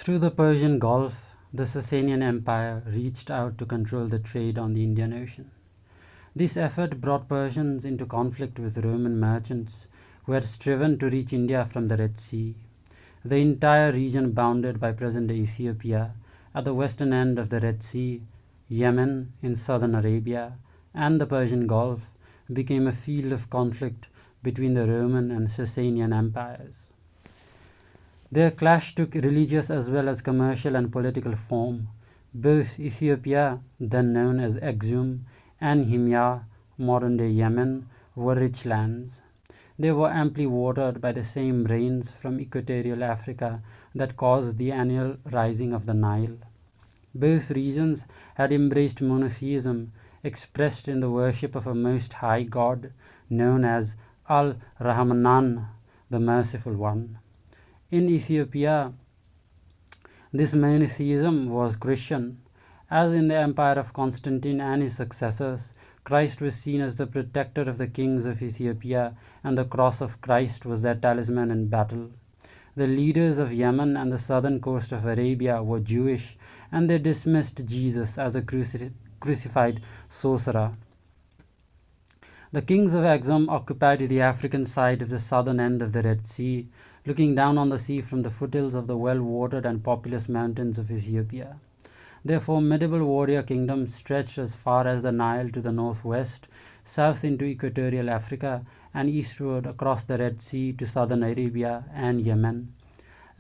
Through the Persian Gulf, the Sasanian Empire reached out to control the trade on the Indian Ocean. This effort brought Persians into conflict with Roman merchants who had striven to reach India from the Red Sea. The entire region bounded by present-day Ethiopia at the western end of the Red Sea, Yemen in southern Arabia, and the Persian Gulf became a field of conflict between the Roman and Sasanian empires. Their clash took religious as well as commercial and political form. Both Ethiopia, then known as Exum, and Himyar, modern-day Yemen, were rich lands. They were amply watered by the same rains from equatorial Africa that caused the annual rising of the Nile. Both regions had embraced monotheism, expressed in the worship of a most high god known as Al-Rahmanan, the Merciful One. In Ethiopia, this monotheism was Christian. As in the empire of Constantine and his successors, Christ was seen as the protector of the kings of Ethiopia, and the cross of Christ was their talisman in battle. The leaders of Yemen and the southern coast of Arabia were Jewish, and they dismissed Jesus as a crucified sorcerer. The kings of Exum occupied the African side of the southern end of the Red Sea, looking down on the sea from the foothills of the well-watered and populous mountains of Ethiopia. Their formidable warrior kingdom stretched as far as the Nile to the northwest, south into equatorial Africa, and eastward across the Red Sea to southern Arabia and Yemen.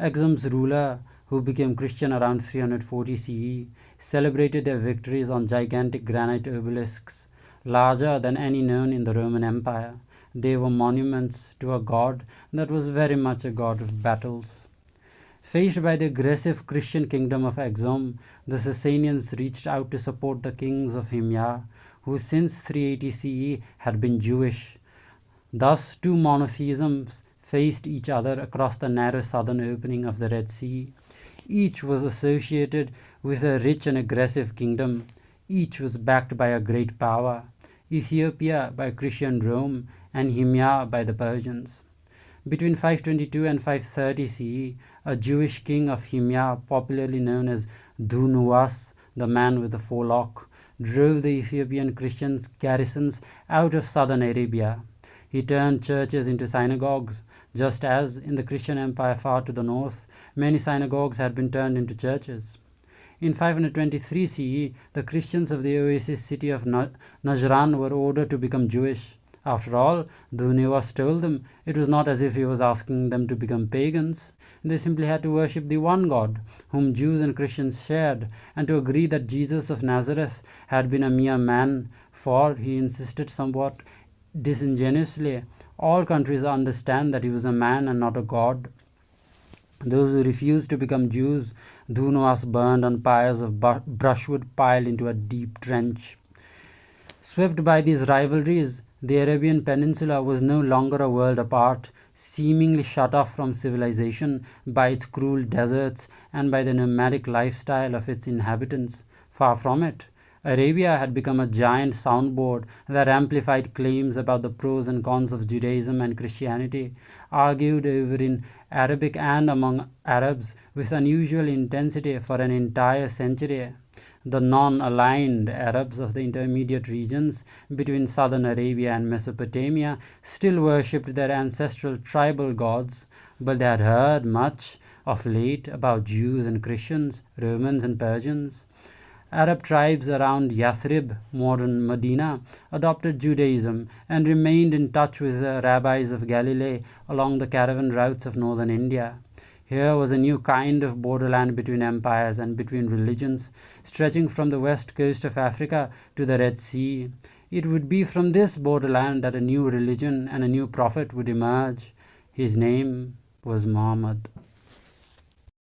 Exum's ruler, who became Christian around 340 CE, celebrated their victories on gigantic granite obelisks, larger than any known in the Roman Empire. They were monuments to a god that was very much a god of battles. Faced by the aggressive Christian kingdom of Exum, the Sasanians reached out to support the kings of Himyar, who since 380 CE had been Jewish. Thus, two monotheisms faced each other across the narrow southern opening of the Red Sea. Each was associated with a rich and aggressive kingdom. Each was backed by a great power, Ethiopia by Christian Rome and Himyar by the Persians. Between 522 and 530 CE, a Jewish king of Himyar, popularly known as Dhunuwas, the man with the forelock, drove the Ethiopian Christian garrisons out of southern Arabia. He turned churches into synagogues, just as in the Christian empire far to the north, many synagogues had been turned into churches. In 523 CE, the Christians of the oasis city of Najran were ordered to become Jewish. After all, Dhunuwas told them it was not as if he was asking them to become pagans. They simply had to worship the one God, whom Jews and Christians shared, and to agree that Jesus of Nazareth had been a mere man, for, he insisted somewhat disingenuously, all countries understand that he was a man and not a god. Those who refused to become Jews, Dhunuwas burned on pyres of brushwood piled into a deep trench. Swept by these rivalries, the Arabian Peninsula was no longer a world apart, seemingly shut off from civilization by its cruel deserts and by the nomadic lifestyle of its inhabitants. Far from it. Arabia had become a giant soundboard that amplified claims about the pros and cons of Judaism and Christianity, argued over in Arabic and among Arabs with unusual intensity for an entire century. The non-aligned Arabs of the intermediate regions between southern Arabia and Mesopotamia still worshipped their ancestral tribal gods, but they had heard much of late about Jews and Christians, Romans and Persians. Arab tribes around Yathrib, modern Medina, adopted Judaism and remained in touch with the rabbis of Galilee along the caravan routes of northern India. Here was a new kind of borderland between empires and between religions, stretching from the west coast of Africa to the Red Sea. It would be from this borderland that a new religion and a new prophet would emerge. His name was Muhammad.